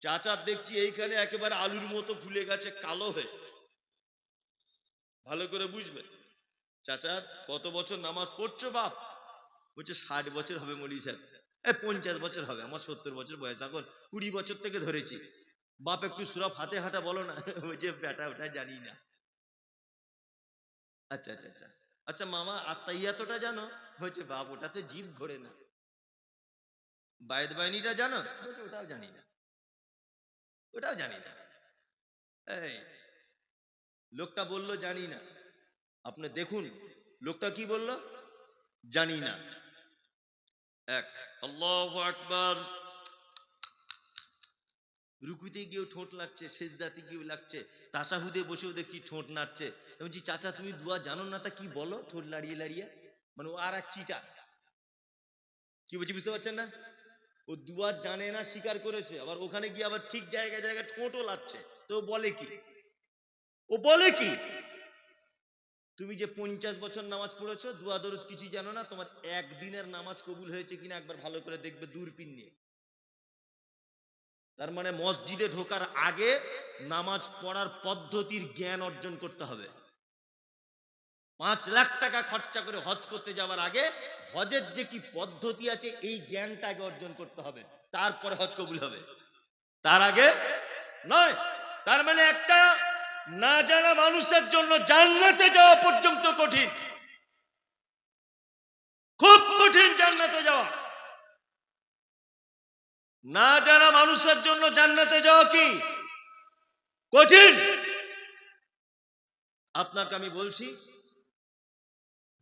চাচার দেখছি এইখানে একেবারে আলুর মতো ফুলে গেছে কালো হয়ে। ভালো করে বুঝবেন। চাচার কত বছর নামাজ পড়ছো বাপ? বলছে 60 বছর হবে মৌলী সাহেব। 50 বছর হবে, আমার 70 বছর বয়স, এখন 20 বছর থেকে ধরেছি। বাপ একটু সূরা ফাতিহাটা বলো না। বলছে বেটা ওটা জানি না। আচ্ছা আচ্ছা আচ্ছা আচ্ছা মামা আত্মাইয়াতটা জানো? বলছে বাপ ওটাতে জিভ ঘোরে না। বায়েদ বাহিনীটা জানো? বলছে ওটাও জানি না, ওটাও জানি না। এই লোকটা বলল জানি না। আপনি দেখুন লোকটা কি বলল, জানি না। এক, আল্লাহু আকবার। রুকুতে গিয়েও ঠোঁট লাগছে, সেজদাতে গিয়েও লাগছে, তাশাহুদে বসেও দেখছি ঠোঁট নাড়ছে। বলছি চাচা তুমি দুয়া জানো না, তা কি বলো ঠোঁট লাড়িয়ে লাড়িয়ে? মানে ও আর এক চিটা। কি বলছি বুঝতে পারছেন না? ও দুয়া জানে না স্বীকার করেছে, আবার ওখানে গিয়ে আবার ঠিক জায়গায় জায়গায় ঠোঁটও লাগছে। তো বলে কি, ও বলে কি তুমি যে 50 বছর নামাজ পড়েছো, দুয়া দরুদ কিছুই জানো না, তোমার একদিনের নামাজ কবুল হয়েছে কিনা একবার ভালো করে দেখবে দূরবীন নিয়ে। তার মানে মসজিদে ঢোকার আগে নামাজ পড়ার পদ্ধতির জ্ঞান অর্জন করতে হবে। 5 লাখ টাকা খরচা করে হজ করতে যাওয়ার আগে হজের যে কি পদ্ধতি আছে এই জ্ঞানটা আগে অর্জন করতে হবে, তারপরে হজ কবুল হবে, তার আগে নয়। তার মানে একটা না জানা মানুষের জন্য জান্নাতে যাওয়া পর্যন্ত কঠিন, খুব কঠিন জান্নাতে যাওয়া। না জানা মানুষের জন্য জান্নাতে যাওয়া কি কঠিন। আপনাকে আমি বলছি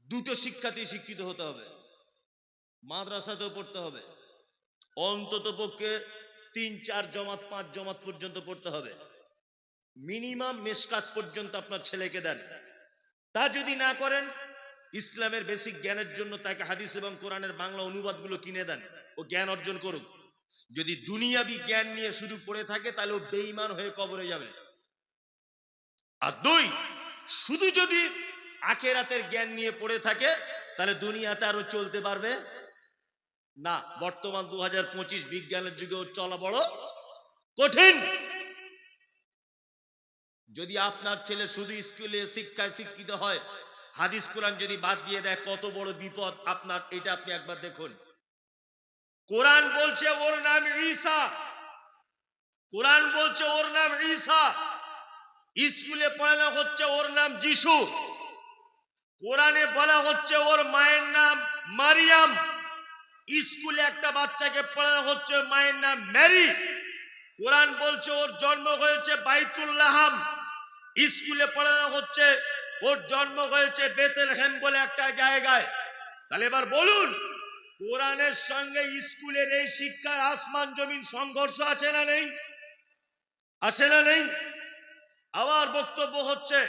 দুটো শিক্ষাতেই শিক্ষিত হতে হবে। মাদ্রাসাতেও পড়তে হবে, অন্তত পক্ষে 3-4 জমাত 5 জমাত পর্যন্ত পড়তে হবে। মিনিমাম মেশকাত পর্যন্ত আপনার ছেলেকে দেন। তা যদি না করেন, ইসলামের বেসিক জ্ঞানের জন্য তাকে হাদিস এবং কোরআনের বাংলা অনুবাদগুলো কিনে দেন, ও জ্ঞান অর্জন করুক। যদি দুনিয়াবি জ্ঞান নিয়ে শুধু পড়ে থাকে তাহলে ও বেঈমান হয়ে কবরে যাবে। আর দুই, শুধু যদি আখিরাতের জ্ঞান নিয়ে পড়ে থাকে তাহলে দুনিয়াতে আরো চলতে পারবে না। বর্তমান 2025 বিজ্ঞানের যুগে চলা বড় কঠিন। যদি আপনার ছেলে শুধু স্কুলে শিক্ষায় শিক্ষিত হয়, হাদিস কোরআন যদি বাদ দিয়ে দেয়, কত বড় বিপদ আপনার, এটা আপনি একবার দেখুন। কোরআন বলছে ওর নাম ঈসা, কোরআন বলছে ওর নাম ঈসা, স্কুলে পড়ানো হচ্ছে ওর নাম যিশু, কোরআনে বলা হচ্ছে ওর মায়ের নাম মারিয়াম, স্কুলে একটা বাচ্চাকে পড়ানো হচ্ছে মায়ের নাম মেরি। কোরআন বলছে ওর জন্ম হয়েছে বাইতুল্লাহাম, স্কুলে পড়ানো হচ্ছে ওর জন্ম হয়েছে বেতেলহেম বলে একটা জায়গায়। তাহলে এবার বলুন, কোরআনের সঙ্গে স্কুলের এই শিক্ষার আসমান জমিন সংঘর্ষ আছে না নেই? আছে না নেই? আবার বক্তব্য হচ্ছে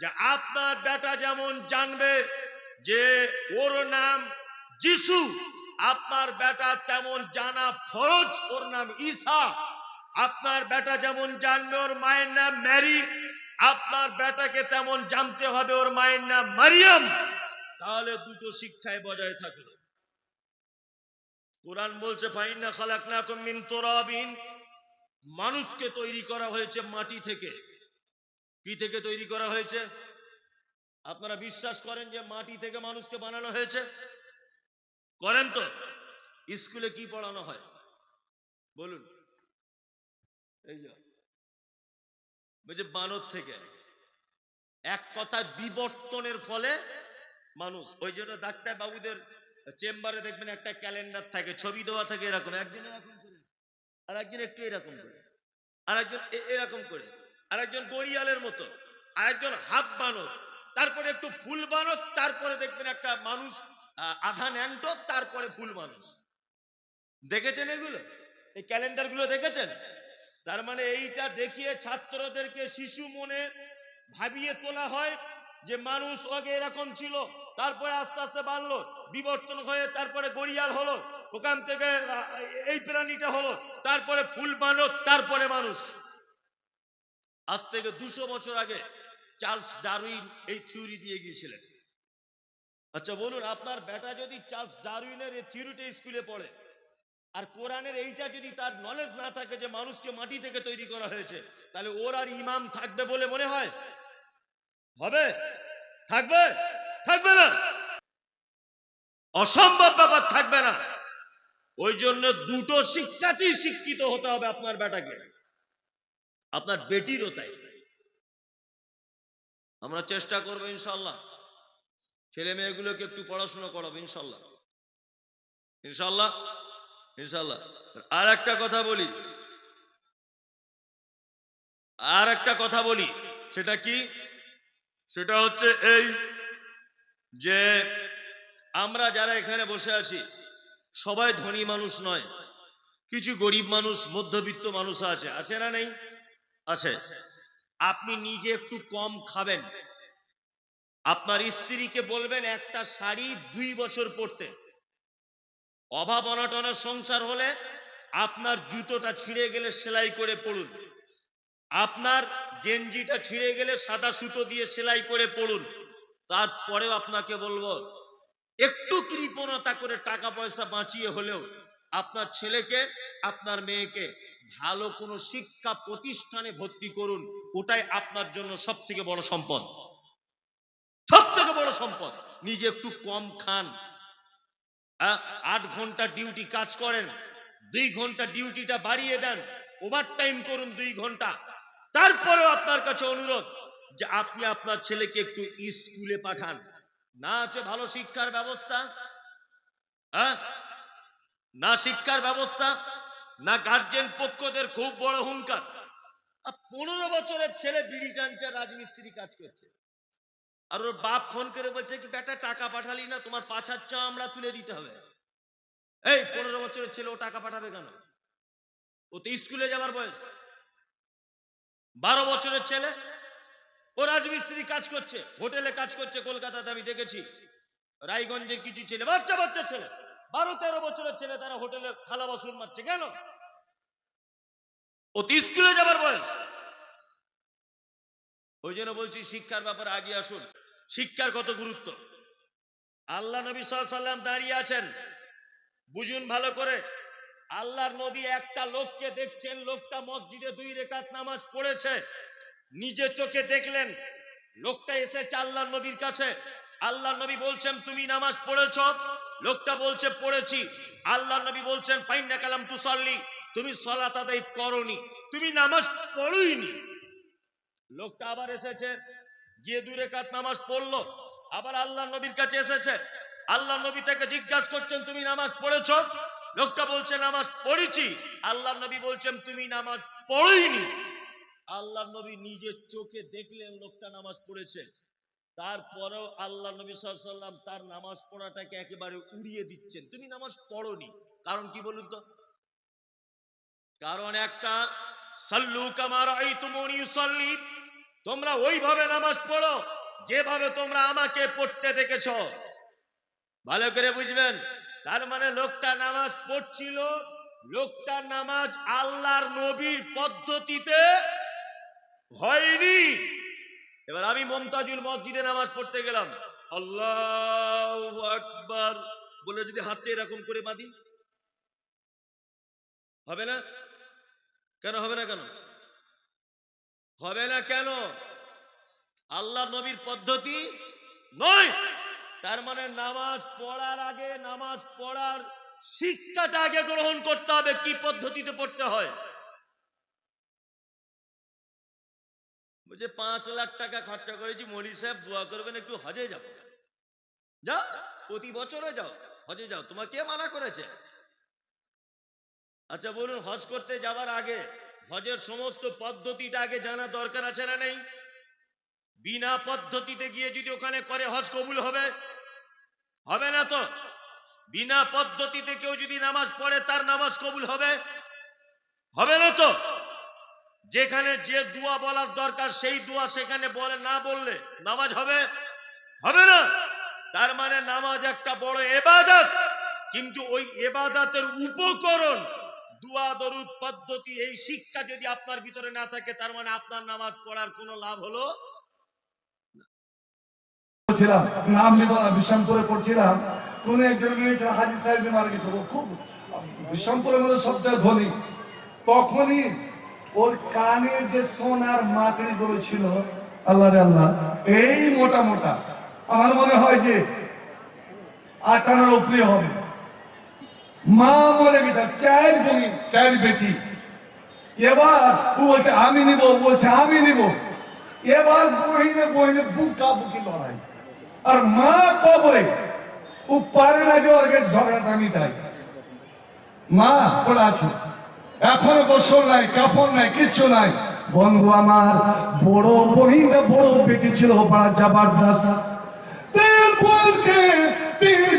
যে আপনার বেটা যেমন জানবে যে ওর নাম যিশু, আপনার বেটা তেমন জানা ফরজ ওর নাম ঈসা। আপনার বেটা যেমন জানবে ওর মায়ের নাম মেরি, আপনার বেটাকে তেমন জানতে হবে ওর মায়ের নাম মারিয়াম। তাহলে দুটো শিক্ষায় বজায় থাকলো। কোরআন বলছে ফাইন্না খালাকনাকুম মিন তুরাবিন, মানুষকে তৈরি করা হয়েছে মাটি থেকে। কি থেকে তৈরি করা হয়েছে? আপনারা বিশ্বাস করেন যে মাটি থেকে মানুষকে বানানো হয়েছে? করেন তো? স্কুলে কি পড়ানো হয় বলুন? এই যে বলছে বানর থেকে। এক কথা বিবর্তনের ফলে মানুষ। ওই জন্য ডাক্তার বাবুদের চেম্বারে দেখবেন একটা ক্যালেন্ডার থাকে, ছবি দেওয়া থাকে এরকম, একদিন এরকম করে, আর একদিন একটু এরকম করে, আর একজন এরকম করে, আর একজন গড়িয়ালের মতো, আর একজন হাফ বানর, তারপরে একটু ফুল বানর, তারপরে দেখবেন একটা মানুষ আধা ন্যাংটো, তারপরে ফুল মানুষ। দেখেছেন এগুলো? এই ক্যালেন্ডার গুলো দেখেছেন? তার মানে এইটা দেখিয়ে ছাত্রদেরকে শিশু মনে ভাবিয়ে তোলা হয় যে মানুষ আগে এরকম ছিল, তারপরে আস্তে আস্তে বাড়লো, বিবর্তন হয়ে তারপরে গড়িয়াল হলো, ওখান থেকে এই প্রাণীটা হলো, তারপরে ফুল বানর, তারপরে মানুষ। আজ থেকে 200 বছর আগে চার্লস ডারউইন এই থিওরি দিয়ে গিয়েছিলেন। আচ্ছা বলুন, আপনার বেটা যদি চার্লস ডারউইনের এই থিওরিটা স্কুলে পড়ে, আর কোরআনের এইটা যদি তার নলেজ না থাকে যে মানুষকে মাটি থেকে তৈরি করা হয়েছে, তাহলে ওর আর ইমাম থাকবে বলে মনে হয়? হবে? থাকবে? থাকবে না, অসম্ভব ব্যাপার, থাকবে না। ওই জন্য দুটো শিক্ষাতেই শিক্ষিত হতে হবে আপনার বেটাকে, আপনার বেটিরও তাই। আমরা চেষ্টা করবো ইনশাল্লাহ, ছেলে মেয়েগুলোকে একটু পড়াশোনা করাবো ইনশাল্লাহ, ইনশাল্লাহ, ইনশাল্লাহ। আর একটা কথা বলি, আর একটা কথা বলি, সেটা কি? সেটা হচ্ছে এই যে আমরা যারা এখানে বসে আছি সবাই ধনী মানুষ নয়, কিছু গরিব মানুষ, মধ্যবিত্ত মানুষ আছে, আছে না নেই? আছে। আপনি নিজে একটু কম খাবেন, আপনার স্ত্রীকে বলবেন একটা শাড়ি 2 বছর পরতে। অভাব অনটনের সংসার হলে আপনার জুতোটা ছিঁড়ে গেলে সেলাই করে পড়ুন, আপনার গেঞ্জিটা ছিঁড়ে গেলে সাদা সুতো দিয়ে সেলাই করে পড়ুন। তারপরেও আপনাকে বলবো একটু কৃপণতা করে টাকা পয়সা বাঁচিয়ে হলেও আপনার ছেলেকে, আপনার মেয়েকে ভালো কোনো শিক্ষা প্রতিষ্ঠানে ভর্তি করুন। ওটাই আপনার জন্য সব থেকে বড় সম্পদ, সব থেকে বড় সম্পদ। নিজে একটু কম খান, 8 ঘন্টা ডিউটি কাজ করেন, 2 ঘন্টা ডিউটিটা বাড়িয়ে দেন, ওভার টাইম করুন 2 ঘন্টা। তারপরেও আপনার কাছে অনুরোধ যে আপনি আপনার ছেলেকে একটু স্কুলে পাঠান। না আছে ভালো শিক্ষার ব্যবস্থা, না শিক্ষার ব্যবস্থা, না গার্জেন পক্ষদের খুব বড় হুঙ্কার। 15 বছরের ছেলে বিড়ি টানছে, রাজমিস্ত্রি কাজ করছে, আর ওর বাপ ফোন করে বলছে কি বেটা টাকা পাঠালি না, তোমার 5,000 চামড়া তুলে দিতে হবে। এই 15 বছরের ছেলে ও টাকা পাঠাবে কেন? ও তো স্কুলে যাবার বয়স। 12 বছরের ছেলে ও রাজমিস্ত্রি কাজ করছে, হোটেলে কাজ করছে কলকাতাতে, আমি দেখেছি। রায়গঞ্জের কিছু ছেলে, বাচ্চা বাচ্চা ছেলে, 12-13 বছরের ছেলে, তারা হোটেলে থালা বাসন মাজছে কেন? ও তো স্কুলে যাবার বয়স। ওই জন্য বলছি শিক্ষার ব্যাপারে আগে আসুন। শিক্ষার কত গুরুত্ব, আল্লাহ নবী সাল্লাল্লাহু আলাইহি ওয়াসাল্লাম দাঁড়িয়ে আছেন, বুঝুন ভালো করে। আল্লাহর নবী একটা লোককে দেখছেন, লোকটা মসজিদে 2 রাকাত নামাজ পড়েছে, নিজে চোখে দেখলেন। লোকটা এসেছে আল্লাহর নবীর কাছে, আল্লাহর নবী বলছেন তুমি নামাজ পড়েছো? লোকটা বলছে পড়েছি। আল্লাহর নবী বলছেন ফাইন্না কালাম তুসাল্লি, তুমি সালাত আদায় করোনি, তুমি নামাজ পড়োইনি। লোকটা আবার এসেছে, গিয়ে 2 রাকাত নামাজ পড়লো, আবার আল্লাহর নবীর কাছে এসেছে, আল্লাহর নবী তাকে জিজ্ঞাসা করছেন তুমি নামাজ পড়েছো? লোকটা বলছে নামাজ পড়েছি। আল্লাহর নবী বলছেন তুমি নামাজ পড়োইনি। আল্লাহর নবী নিজের চোখে দেখলেন লোকটা নামাজ পড়েছে, তারপরেও আল্লাহ নবী সাল্লাল্লাহু আলাইহি ওয়াসাল্লাম তার নামাজ পড়াটাকে একেবারে উড়িয়ে দিচ্ছেন, তুমি নামাজ পড়োনি। কারণ কি বলুন তো? কারণ একটা, সাল্লু কামা রাআইতুমুনি উসাল্লি, তোমরা ওইভাবে নামাজ পড়ো যেভাবে তোমরা আমাকে পড়তে দেখেছো। ভালো করে বুঝবেন। তার মানে লোকটা নামাজ পড়ছিল, লোকটা নামাজ আল্লাহর নবীর পদ্ধতিতে হয়নি। এবার আমি মমতাজুল মসজিদে নামাজ পড়তে গেলাম, আল্লাহু আকবার বলে যদি হাতটা এরকম করে বাঁধি, হবে না? কেন হবে না? কেন হবে না? কেন? আল্লাহর নবীর পদ্ধতি নয়। তার মানে নামাজ পড়ার আগে নামাজ পড়ার শিক্ষাটা আগে গ্রহণ করতে হবে, কি পদ্ধতিতে পড়তে হয়। বলছে 5 লাখ টাকা খরচা করেছি, মৌলী সাহেব দোয়া করবেন একটু হজে যাবো। যাও, প্রতি বছরে যাও, হজে যাও, তোমার কে মানা করেছে? আচ্ছা বলুন, হজ করতে যাওয়ার আগে হজের সমস্ত পদ্ধতিটা আগে জানা দরকার আছে না নেই? বিনা পদ্ধতিতে গিয়ে যদি ওখানে করে হজ কবুল হবে? হবে না তো। বিনা পদ্ধতিতে কেউ যদি নামাজ পড়ে তার নামাজ কবুল হবে? হবে না তো। যেখানে যে দোয়া বলার দরকার সেই দোয়া সেখানে বলে না বললে নামাজ হবে? হবে না। তার মানে নামাজ একটা বড় ইবাদত, কিন্তু ওই ইবাদতের উপকরণ দোয়া দরুদ পদ্ধতি, এই শিক্ষা যদি আপনার ভিতরে না থাকে, তার মানে আপনার নামাজ পড়ার কোনো লাভ হলো। বলছিলাম, নাম নিব না, বিশ্বামপুরে পড়ছিলাম, কোন একজন মেয়ে হাজি সাহেব মারা গেছে, ও খুব বিশ্বামপুরের মধ্যে সবচেয়ে ধনী। তখনই ওর কানের যে সোনার মাকড়ি গুলো ছিল, আল্লাহ রে আল্লাহ, এই মোটা মোটা, আমার মনে হয় যে 58 উপরে হবে। মা মরে গেছে, 4 বোন, 4 বেটি। এবার ও বলছে আমি নিব, বলছে আমি নিব। এবার বহিনে বহিনে বুকা বুকি লড়াই, আর মা কবরে, ও পারে না যে ওর ঝগড়াটা মিটাই। মা পড়ে আছে, এখনো গোসল নাই, কাপড় নাই, কিচ্ছু নাই। বন্ধু আমার, বড় বহিন বড় বেটি ছিল, বড় জবরদস্ত।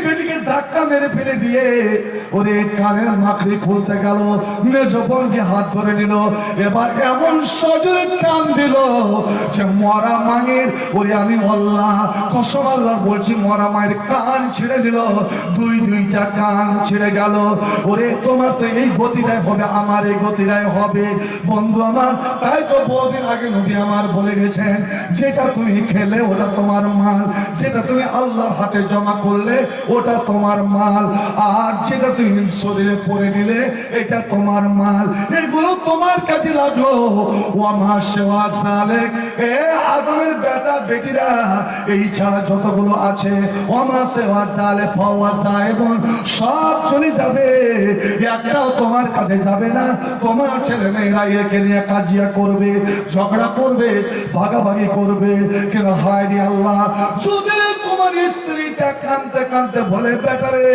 বেটিকে ধাক্কা মেরে ফেলে দিয়ে ওরে কানের মাকড়ি খুলতে গেল, মেজ বোনকে হাত ধরে নিল। এবার এমন সজোরে টান দিল যে মরা মায়ের, ওরে আমি আল্লাহ কসম আল্লাহ বলছি, মরা মায়ের কান ছিঁড়ে দিল, দুইটা কান ছিঁড়ে গেল। ওরে তোমার তো এই গতিটাই হবে, আমার এই গতিটাই হবে। বন্ধু আমার, তাই তো বহুদিন আগে নবী আমার বলে গেছেন, যেটা তুমি খেলে ওটা তোমার মাল, যেটা তুমি আল্লাহর হাতে জমা করলে ওটা তোমার মাল, আর যেটা তুমি শরীরে পরে নিলে এটা তোমার মাল। এগুলো তোমার কাছে লাগলো। ওয়ামা সেওয়া সালেক, এ আদমের বেটা বেটিরা, এই ছাড়া যতগুলো আছে, ওয়ামা সেওয়া সালে ফাওয়া সাহেবন, সব চলে যাবে, একটাও তোমার কাছে যাবে না। তোমার ছেলে মেয়েরা একে নিয়ে কাজিয়া করবে, ঝগড়া করবে, ভাগাভাগি করবে। কিন্তু হায় রে আল্লাহ, যদি তোমার স্ত্রীটা কাঁদতে কাঁদতে বলে, বেটারে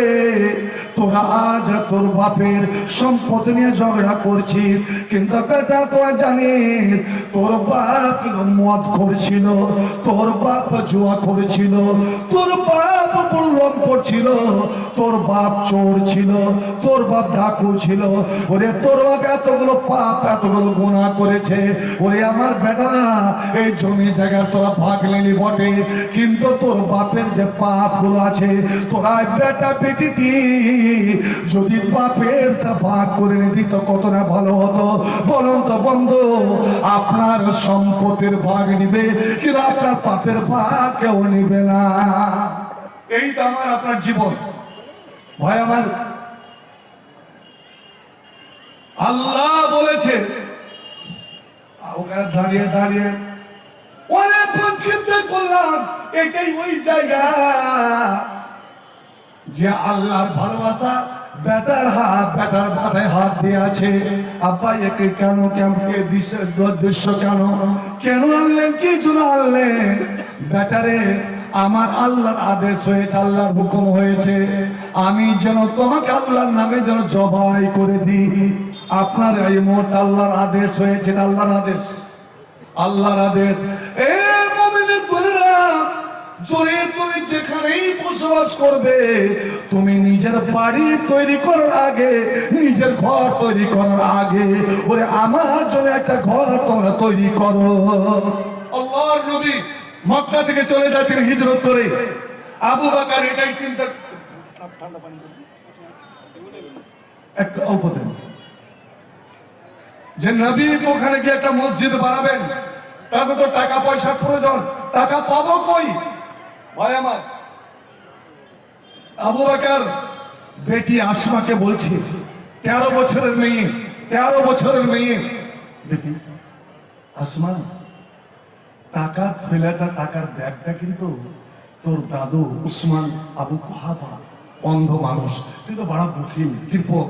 তোরা আজ তোর বাপের সম্পদ নিয়ে ঝগড়া করছিস, কিন্তু বেটা তোরা জানিস তোর বাপ মদ করছিল, তোর বাপ জুয়া করেছিল, তোর বাপ প্রলোভন করছিল, তোর বাপ চোর ছিল, তোর বাপ ডাকু ছিল। ওরে তোর বাপ এতগুলো পাপ, এতগুলো গুনাহ করেছে। ওরে আমার বেটারা, এই জমি জায়গা তোরা ভাগ নিলি বটে, কিন্তু তোর বাপের যে পাপ গুলো আছে, তোরা বেটা বেটিটি যদি পাপের তা ভাগ করে নিতি তো কত না ভালো হতো। বলুন তো বন্ধু, আপনার সম্পত্তির ভাগ নিবে, কিন্তু আপনার পাপের ভাগ কেউ নিবে না। এই তো আমার আপনার জীবন। ভাই আমার, আল্লাহ বলেছে, ওখানে দাঁড়িয়ে দাঁড়িয়ে অনেকক্ষণ চিন্তা করলাম, এটাই ওই জায়গা যে আল্লাহর ভালোবাসা বেটার হাত, বেটার মাথায় হাত দিয়ে আছে। আব্বা একে কেন, কেমকে দৃশ্য কেন, কেন আনলেন, কি জন্য আনলেন? বেটারে, আমার আল্লাহর আদেশ হয়েছে, আল্লাহর হুকুম হয়েছে, আমি যেন তোমাকে আল্লাহর নামে যেন জবাই করে দিই। আপনার এই মুহূর্তে আল্লাহর আদেশ হয়েছে, আল্লাহর আদেশ, আল্লাহর আদেশ। এ মুমিনের বোনেরা, জোরে তুমি যেখানেই বসবাস করবে, তুমি নিজের বাড়ি তৈরি করার আগে, নিজের ঘর তৈরি করার আগে, ওরে আমার জন্য একটা ঘর তোমরা তৈরি করো। আল্লাহর নবী মক্কা থেকে চলে যাচ্ছেন হিজরত করে। আবু বকর এটাই চিন্তা, একটা অল্প দেন, যে নবী তো ওখানে গিয়ে একটা মসজিদ বানাবেন, তাহলে তো টাকা পয়সা প্রয়োজন, টাকা পাবো কই? ভাই আমার, আবু বকর বেটি আসমাকে বলছে, 13 বছরের মেয়ে, 13 বছরের মেয়ে, বেটি আসমা, টাকার থৈলাটা, টাকার ব্যাগটা কিন্তু তোর দাদু উসমান আবু কুহাফা, অন্ধ মানুষ কিন্তু বড় বকিল কৃপক,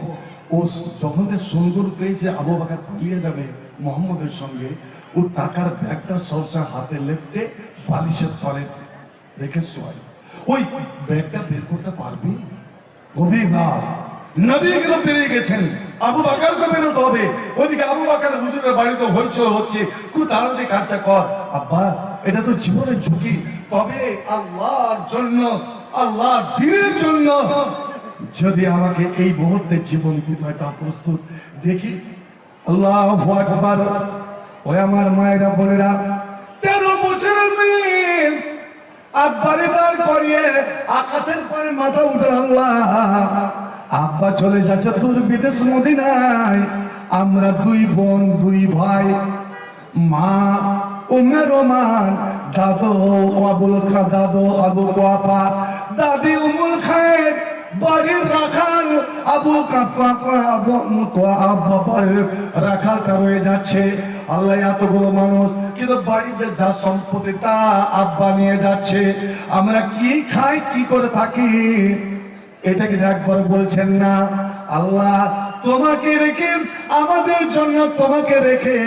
ও যখন সুন্দর পেয়েছে আবু বকর পালিয়ে যাবে মোহাম্মদের সঙ্গে, ও টাকার ব্যাগটা সবসময় হাতে লেপটে বালিশের তলে রেখে শোয়। ওই ব্যাগটা বের করতে পারবি? গভীর রাত, নবী কিন্তু বেরিয়ে গেছেন, আবু বকরকে বেরোতে হবে। ওইদিকে আবু বকর হুজুরের বাড়িতে হইচই হচ্ছে, খুব তাড়াতাড়ি কাজটা কর। আব্বা, এটা তো জীবনের ঝুঁকি, তবে আল্লাহর জন্য, আল্লাহর দ্বীনের জন্য যদি আমাকে এই মুহূর্তে জীবন দিতে হয় তা প্রস্তুত। দেখি, আল্লাহু আকবার। ওই আমার মায়েরা বোনেরা, 13 বছরের মেয়ে আব্বারে দাঁড় করিয়ে আকাশের পরে মাথা উঠে, আল্লাহ আব্বা চলে যাচ্ছে তোর বিদেশ মদিনায়, আমরা 2 বোন 2 ভাই মা উম্মে রোমান, দাদু আবু কুয়াফা, দাদি উম্মুল খায়ের, বাড়ির রাখাল আবু রাখালটা রয়ে যাচ্ছে। আল্লাহ এতগুলো মানুষ, কিন্তু বাড়িতে যা সম্পত্তি তা আব্বা নিয়ে যাচ্ছে। আমরা কি খাই, কি করে থাকি, এটা কিন্তু একবার বলছেন না। আল্লাহ তোমাকে রেখে, আমাদের জন্য তোমাকে রেখে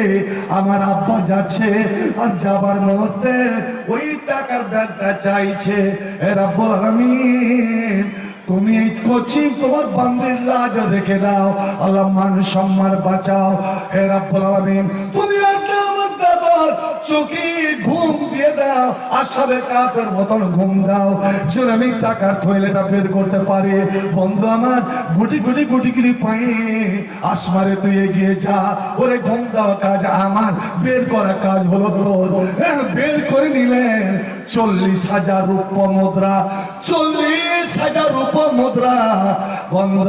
আমার আব্বা যাচ্ছে, আর যাবার মুহূর্তে ওই টাকার ব্যাগটা চাইছে। এ রাব্বুল আলামিন, তুমি এই কোচিং তোমার বান্দির লাজ রেখে দাও। আল্লাহ মান সম্মান বাঁচাও। হে রাব্বুল আলামিন, তুমি আমার দাদার চোখে ঘুম দিয়ে দাও, আসাবে কাপের মতন ঘুম দাও, যেন আমি টাকার থইলেটা বের করতে পারি। বন্ধু আমার, গুটি গুটি গুটি গুটি পায়ে আসমারে তুই এগিয়ে যা। ওরে ঘুম দেওয়া কাজ আমার, বের করা কাজ হলো তোর। বের করে নিলেন 40,000 রূপ মুদ্রা, 40,000 রূপ মুদ্রা। বন্ধ,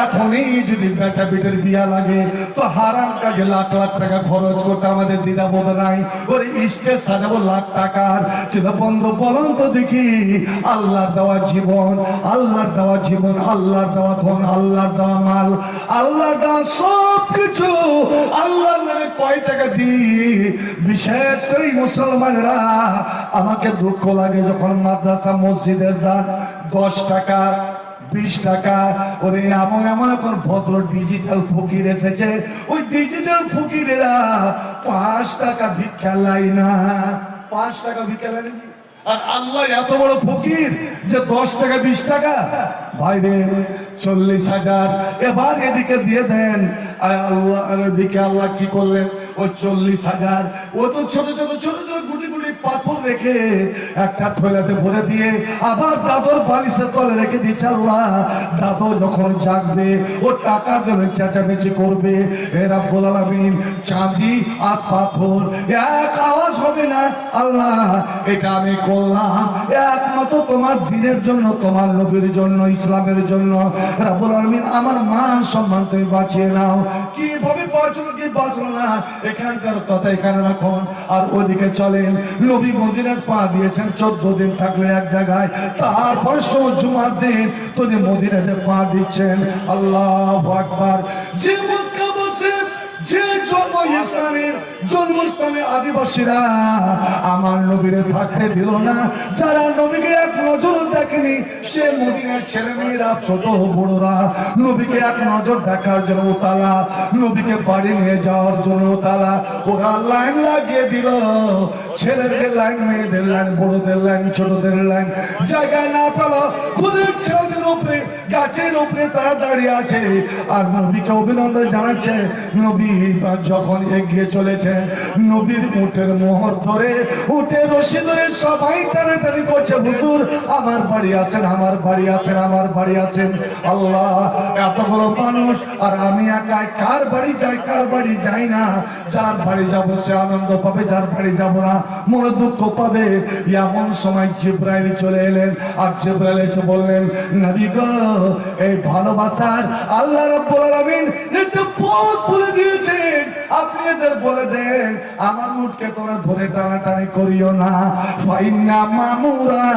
এখনই যদি বেটা বেটের বিয়া লাগে তো হারাম কাজে লাখ লাখ টাকা খরচ করতে আমাদের দ্বিধাবোধ নাই। ওরে স্টেজ সাজাবো লাখ টাকার, কিন্তু বন্ধু বলুন তো দেখি, আল্লাহর দেওয়া জীবন, আল্লাহর দেওয়া জীবন, আল্লাহর দেওয়া ধন, আল্লাহর দেওয়া মাল, আল্লাহর দেওয়া সব কিছু আল্লাহর নামে কয় টাকা দিই। বিশেষ করে মুসলমানেরা, আমাকে দুঃখ লাগে যখন মাদ্রাসা মসজিদের দান 10 টাকা 20 টাকা। ওরে এমন এমন এখন ভদ্র ডিজিটাল ফকির এসেছে, ওই ডিজিটাল ফকিরেরা 5 টাকা ভিক্ষা লাই না, 5 টাকা ভিক্ষা লাই না। আর আল্লাহ এত বড় ফকির যে 10 টাকা 20 টাকা। ভাই রে, 40,000 এবার এদিকে দিয়ে দেন। আল্লাহ এদিকে আল্লাহ কি করলেন, ওই 40,000 ও তো ছোট ছোট ছোট ছোট গুটি গুটি পাথর রেখে একটা থৈলাতে ভরে দিয়ে আবার দাদর বালিশের তলে রেখে দিচ্ছে। আল্লাহ, দাদু যখন জাগবে ও টাকার জন্য চেঁচামেচি করবে। এ রাব্বুল আলামিন, চাঁদি আর পাথর এক আওয়াজ হবে না। আল্লাহ, এটা আমি করলাম একমাত্র তোমার দিনের জন্য, তোমার নবীর জন্য, ইসলামের জন্য। রাব্বুল আলামিন, আমার মান সম্মান তুমি বাঁচিয়ে নাও। কিভাবে বাঁচলো কি বাঁচলো না, এখানকার কথা এখানে রাখুন। আর ওদিকে চলেন, নবী মদিনায় পা দিয়েছেন 14 দিন থাকলে এক জায়গায়, তারপর জুমার দিন তিনি মদিনাতে পা দিচ্ছেন। আল্লাহু আকবার। যে মক্কা বসে, যে জন্মস্থানে আদিবাসীরা আমার নবীরে থাকতে দিল না, যারা নবীকে এক নজর দেখেনি, সে মদিনার ছেলে মেয়েরা, ছোট বড়রা নবীকে এক নজর দেখার জন্য উতালা, নবীকে বাড়ি নিয়ে যাওয়ার জন্য উতালা। ওরা লাইন লাগিয়ে দিল, ছেলেদের লাইন, মেয়েদের লাইন, বড়দের লাইন, ছোটদের লাইন। জায়গায় না পেল, খুদের ছেলেদের উপরে, গাছের উপরে তারা দাঁড়িয়ে আছে আর নবীকে অভিনন্দন জানাচ্ছে। নবী যখন এগিয়ে চলেছে, নবীর উটের মোহর ধরে, উটের রশি ধরে সবাই টানাটানি করছে, হুজুর আমার বাড়ি আসেন, আমার বাড়ি আসেন, আমার বাড়ি আসেন। আল্লাহ, এতগুলো মানুষ আর আমি একাই, কার বাড়ি যাই কার বাড়ি যাই না। যার বাড়ি যাবো সে আনন্দ পাবে, যার বাড়ি যাব না মনে দুঃখ পাবে। এমন সময় জিবরাইল চলে এলেন, আর জিবরাইল এসে বললেন, নবী গো, এই ভালোবাসার আল্লাহ রাব্বুল আলামিন একটা পথ বলে দিয়েছেন, আপনি এদের বলে দেন আমার উটকে তোমরা ধরে টানাটানি করিও না। ফাইন্না মামুরা,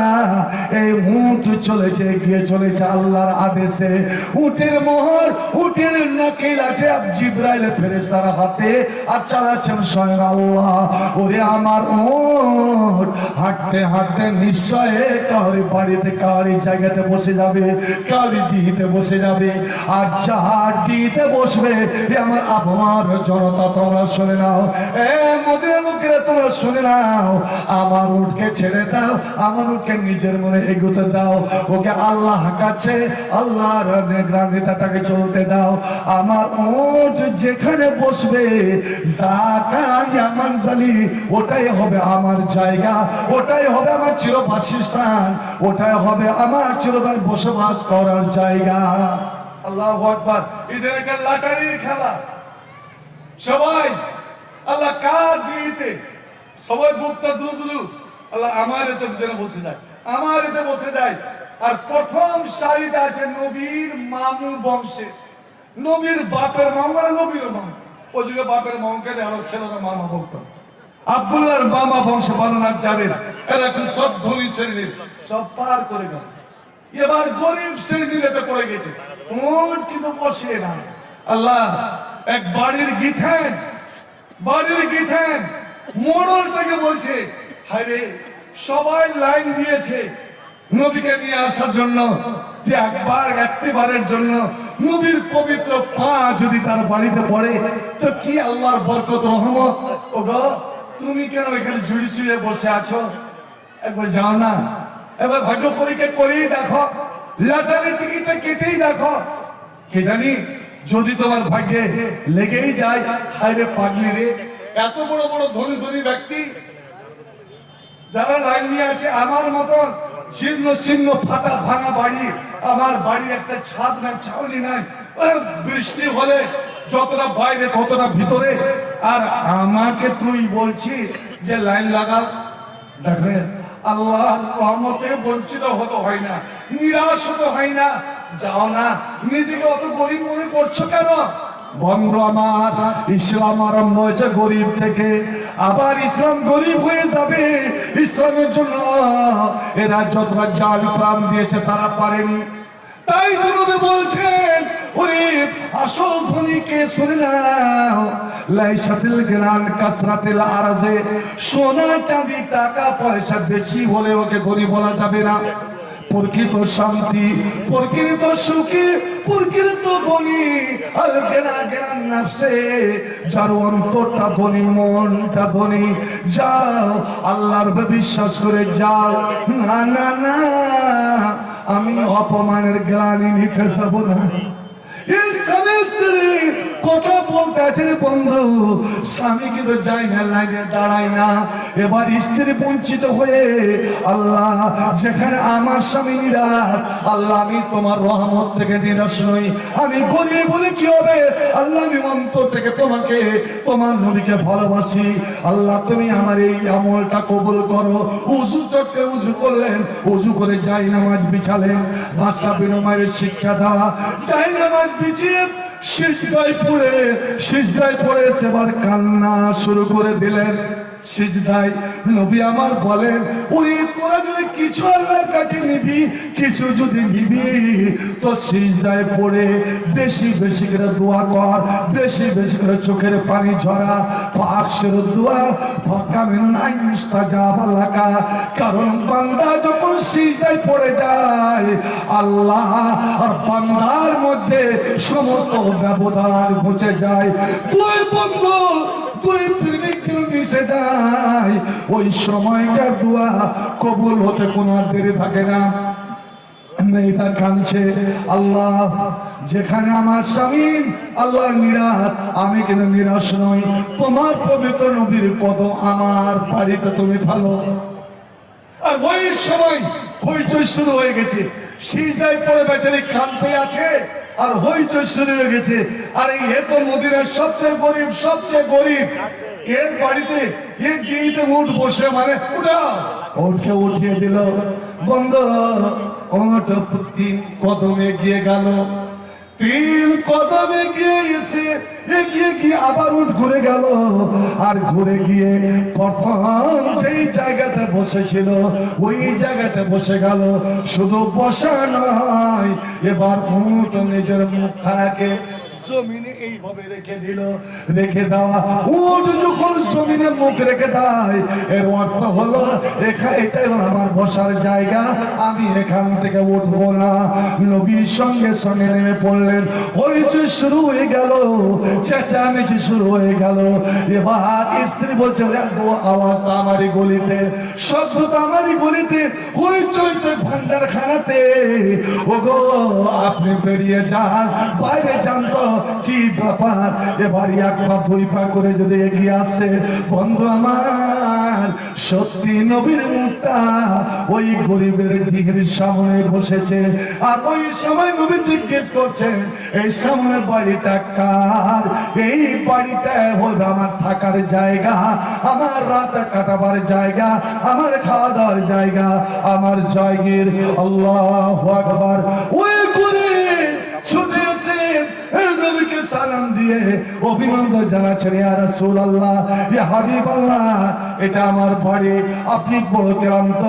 এই উট চলেছে, গিয়ে চলেছে আল্লাহর আদেশে। উটের মোহর, উটের নাকিল আছে জিবরাইল ফেরেশতার হাতে, আর চালাচ্ছেন স্বয়ং আল্লাহ। ওরে আমার উট হাঁটতে হাঁটতে নিশ্চয় কাউরি বাড়িতে, কাউরি জায়গাতে বসে যাবে, কাউরি ডিহিতে বসে যাবে। আর যার ডিহিতে বসবে, আমার আবহাওয়ার জনতা তোমরা শুনে নাও, এ মদিনার লোকেরা তোমরা শুনে নাও, আমার উটকে ছেড়ে দাও, আমার উটকে নিজের মনে এগোতে দাও, ওকে আল্লাহ কাছে, আল্লাহর নিগরানিতে তাকে চলতে দাও। আমার উট যেখানে বসবে, ওটাই হবে আমার জায়গা, ওটাই হবে আমার চিরবাসস্থান, ওটাই হবে আমার চিরদিন বসবাস করার জায়গা। আল্লাহু আকবার। এদের একটা লটারির খেলা, সবাই আল্লাহ কার দিতে, সবাই বুকটা দুলু দুলু, আল্লাহ আমার এতে যেন বসে যায়, আমার এতে বসে যায়। আর প্রথম সারিতে আছে নবীর মামু বংশে, নবীর বাপের মামু, মানে নবীর মামু। ওই যুগে বাপের মাকে আরব ছেলেরা মামা বলতো। আব্দুল্লাহর মামা বংশ পালনার যাদের এরা খুব সব ধনী শ্রেণীর, সব পার করে গেল। এবার গরিব শ্রেণীর এতে পড়ে গেছে, উঠ কিন্তু বসিয়ে না। আল্লাহ এক বাড়ির গীথেন মোড়লটাকে বলছে, হায়রে সবাই লাইন দিয়েছে নবীকে নিয়ে আসার জন্য, যে একবারের জন্য নবীর পবিত্র পা যদি তার বাড়িতে পড়ে তো কি আল্লাহর বরকত রহমত। ওগো তুমি কেন এখানে জুড়ি চুড়িয়ে বসে আছো? একবার যাও না, এবার ভাগ্য পরীক্ষা করেই দেখো, লটারি টিকিটটা কেটেই দেখো, কে জানি যদি তোমার ভাগ্যে লেগেই যায়। হায়রে পাগলি রে, এত বড় বড় ধনী ধনী ব্যক্তি যারা লাইন নিয়ে আছে, আমার মতন ছিন্ন ফাটা ভাঙা বাড়ি, আমার বাড়ির একটা ছাদ নাই, ছাউনি নাই, বৃষ্টি হলে যতটা বাইরে ততটা ভিতরে, আর আমাকে তুই বলছিস যে লাইন লাগাও। দেখে আল্লাহর রহমতে বঞ্চিত হতে হয় না, নিরাশ হতে হয় না। যাও না, নিজেকে অত গরিব মনে করছো কেন? বন্ধু আমার, ইসলাম আরম্ভ হয়েছে গরিব থেকে, আবার ইসলাম গরিব হয়ে যাবে। ইসলামের জন্য এরা যতটা জাল প্রাণ দিয়েছে তারা পারেনি। তাই নবী বলছেন, ওরে আসল ধনীকে শুনে নাও, লাইসাতিল গিনান কাসরাতিল আরজে, সোনা চাঁদি টাকা পয়সা বেশি হলে ওকে ধনী বলা যাবে না। প্রকৃত শান্তি, প্রকৃত সুখী, প্রকৃত ধনী আল গিনা গিনান নাফসে, যার অন্তরটা ধনী, মনটা ধনী। যাও আল্লাহর বিশ্বাস করে যাও। না না না, আমি অপমানের গ্লানি নিতে যাব না। এই স্বামী স্ত্রী কথা বলতে আছে রে বন্ধু, স্বামী কিন্তু যায় না, লাগে দাঁড়ায় না। এবার স্ত্রী বঞ্চিত হয়ে, আল্লাহ যেখানে আমার স্বামী নিরাশ, আল্লাহ আমি তোমার রহমত থেকে নিরাশ নই। আমি গরিব বলে কি হবে? আল্লাহ আমি অন্তর থেকে তোমাকে, তোমার নবীকে ভালোবাসি। আল্লাহ তুমি আমার এই আমলটা কবুল করো। উজু চটকে উজু করলেন, উজু করে যাই নামাজ বিছালেন। বাদশা বিন উমাইরের শিক্ষা দেওয়া, যাই নামাজ বিছিয়ে সিজদায় পড়ে সেবার কান্না শুরু করে দিলেন। সিজদায় নবী আমার বলেন, ওরে তোরা যদি কিছু আল্লাহর কাছে নিবি, কিছু যদি নিবি তো সিজদায় পড়ে বেশি বেশি করে দোয়া কর, বেশি বেশি করে চোখের পানি ঝরা। পাকশের দোয়া ফাঁকা মেনুন আইনস্তাজাব লাকা, কারণ বান্দা যখন সিজদায় পড়ে যায়, আল্লাহ আর বান্দার মধ্যে সমস্ত ব্যবধান ঘুচে যায়। তুই বন্ধু, তুই প্রেমিক মিশে যায়, ওই সময়কার দোয়া কবুল হতে কোনো দেরি থাকে না। মেয়েটা কাঁদছে, আল্লাহ যেখানে আমার স্বামী আল্লাহ নিরাশ, আমি কিন্তু নিরাশ নই। তোমার পবিত্র নবীর কদম আমার বাড়িতে তুমি ভালো। আর ওই সময় হইচই শুরু হয়ে গেছে, সিজদায় পড়ে বেচারি কাঁদতে আছে, আর হইচই শুরু হয়ে গেছে। আর এ তো মদিনার সবচেয়ে গরিব, এর বাড়িতে এর গিয়েতে উঠ বসে, মানে উঠকে উঠিয়ে দিল। বন্ধ ওঠ, 3 কদমে গিয়ে গেল, 3 কদমে গিয়ে এসে এগিয়ে গিয়ে আবার উঠ ঘুরে গেল। আর ঘুরে গিয়ে প্রথম যেই জায়গাতে বসেছিল ওই জায়গাতে বসে গেল। শুধু বসা নয়, এবার উঠ নিজের মুখখানাকে জমিনে এইভাবে রেখে দিল। রেখে দেওয়া উট যখন জমিনে মুখ রেখে দেয়, এর অর্থ হলো এটাই হলো আমার বসার জায়গা, আমি এখান থেকে উঠবো না। নবীর সঙ্গে সঙ্গে নেমে পড়লেন। হইচই শুরু হয়ে গেল, চেঁচামেচি শুরু হয়ে গেল। এবার স্ত্রী বলছে, আওয়াজটা আমারই গলিতে, শব্দটা আমারই গলিতে, হইচইতে ভান্ডারখানাতে। ওগো আপনি বেরিয়ে যান, বাইরে যান তো কি ব্যাপার। এবার 1 পা 2 পা করে যদি এগিয়ে আসে, বন্ধু আমার সত্যি নবীর মুখটা ওই গরিবের দিঘির সামনে বসেছে। আর ওই সময় নবী জিজ্ঞেস করছেন, এই সামনে বাড়িটা কার? এই বাড়িটা হবে আমার থাকার জায়গা, আমার রাত কাটাবার জায়গা, আমার খাওয়া দাওয়ার জায়গা, আমার জায়গির। আল্লাহু আকবার। ওই গরিব ছুটে এসে নবীকে সালাম দিয়ে অভিনন্দন জানাচ্ছেন, ইয়া রাসূলুল্লাহ, ইয়া হাবিবাল্লাহ, এটা আমার বাড়ি, আপনি বড় ক্লান্ত,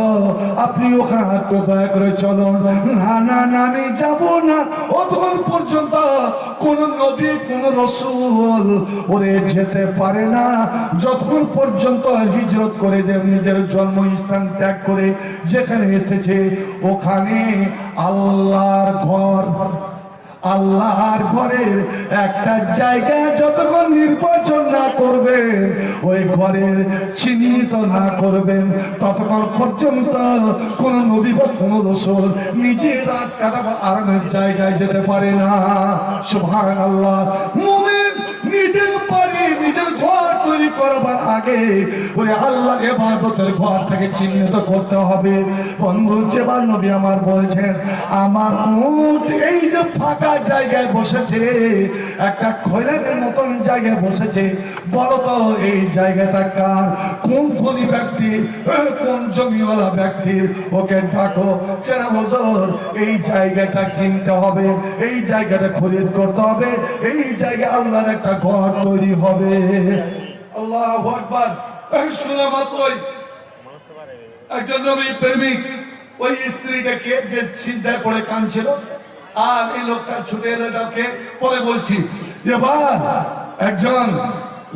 আপনি ওখানে একটু দয়া করে চলুন। না না না, আমি যাব না, অতক্ষণ পর্যন্ত কোন নবী কোন রাসূল ওরে যেতে পারে না যতক্ষণ পর্যন্ত হিজরত করে যে নিজের জন্মস্থান ত্যাগ করে যেখানে এসেছে ওখানে আল্লাহর ঘর, আল্লাহর ঘরের একটা জায়গা যতক্ষণ নির্বাচন না করবেন, ওই ঘরের চিহ্নিত না করবেন, ততক্ষণ পর্যন্ত কোন নবী বা কোন রাসূল নিজে রাত কাটাবা আরামের জায়গায় যেতে পারে না। সুবহানাল্লাহ। মুমিন নিজের বাড়ি নিজের ঘর তৈরি করবার আগে ওই আল্লাহর ইবাদতের ঘর থেকে চিহ্নিত করতে হবে। বন্ধু, যেবার নবী আমার বলছেন, আমার উট এই যে ফাঁকা জায়গায় বসেছে, একটা খৈলানের মতন জায়গায় বসেছে, বলো তো এই জায়গাটা কার? কোন ধনী ব্যক্তি, কোন জমিওয়ালা ব্যক্তির? ওকে ডাকো। কেন হুজুর? এই জায়গাটা কিনতে হবে, এই জায়গাটা খরিদ করতে হবে, এই জায়গায় আল্লাহর একটা ঘর তৈরি হবে। আল্লাহু আকবার। শোনা মাত্রই একজন নবী প্রেমিক ওই স্ত্রীটাকে যে সিজদায় পড়ে কাঁদছিল, আর এই লোকটা ছুটে এলো এটাকে। পরে বলছি, এবার একজন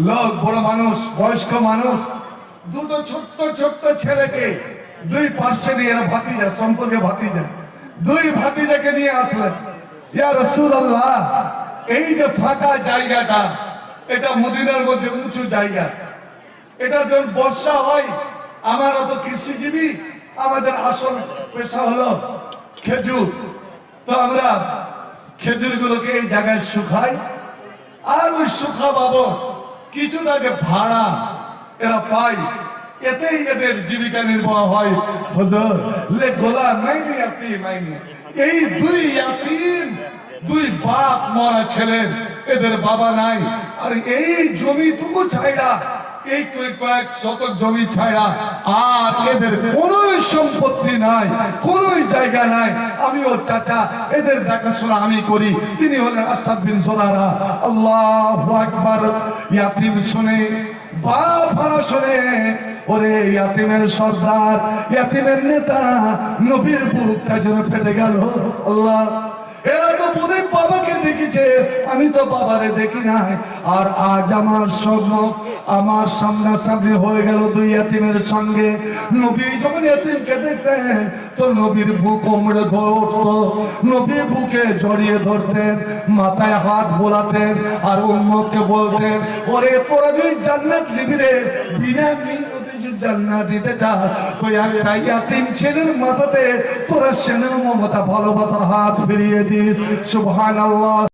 লোক, বড় মানুষ, বয়স্ক মানুষ, দুটো ছোট্ট ছোট্ট ছেলেকে, দুই পার্শ্বে নিয়ে, এরা ভাতিজা, সম্পর্কে ভাতিজা, দুই ভাতিজাকে নিয়ে আসলেন। ইয়া রাসূলুল্লাহ, এই যে ফাঁকা জায়গাটা, এটা মদিনার মধ্যে উঁচু জায়গা, এটা যখন বর্ষা হয়, আমার অত কৃষিজীবী, আমাদের আসল পেশা হলো খেজুর, তো আমরা খেজুর গুলোকে এই জায়গায় শুকাই, আর ওই শুকা বাবু কিছুটা যে ভাড়া এরা পায়, এতেই এদের জীবিকা নির্বাহ হয়। হুজুর, লে গোলাম মাইনে ইয়াতিম মাইনে, এই দুই ইয়াতিম, দুই বাপ মরা ছেলে, এদের বাবা নাই, আর এই জমিটুকু ছাইড়া, এই কয়েক শতক জমি ছাড়া আর এদের কোন সম্পত্তি নাই, কোন জায়গা নাই। আমি ওর চাচা, এদের দেখাশোনা আমি করি। তিনি হলেন আসাদ বিন জুরারা। আল্লাহু আকবার। ইয়াতিম শুনে, বাপ হারা শুনে, ওরে ইয়াতিমের সর্দার, ইয়াতিমের নেতা নবীর বুকটা যেন ফেটে গেল। আল্লাহ, এরা তো বোধহয় বাবাকে দেখেছে, আমি তো বাবারে দেখি নাই। আর আজ আমার স্বপ্ন, আমার সামনাসামনি হয়ে গেল দুই ইয়াতিমের সঙ্গে। নবী যখন ইয়াতিমকে দেখতেন তো নবীর বুক কোমরে ধরে উঠতো, নবীর বুকে জড়িয়ে ধরতেন, মাথায় হাত বোলাতেন, আর উম্মতকে বলতেন, ওরে তোরা যদি জান্নাত নিবি রে, বিনা মিহনতে যদি জান্নাত দিতে চাস, তো একটা ইয়াতিম ছেলের মাথাতে তোরা স্নেহ মমতা ভালোবাসার হাত ফিরিয়ে দিস। সুবহানাল্লাহ।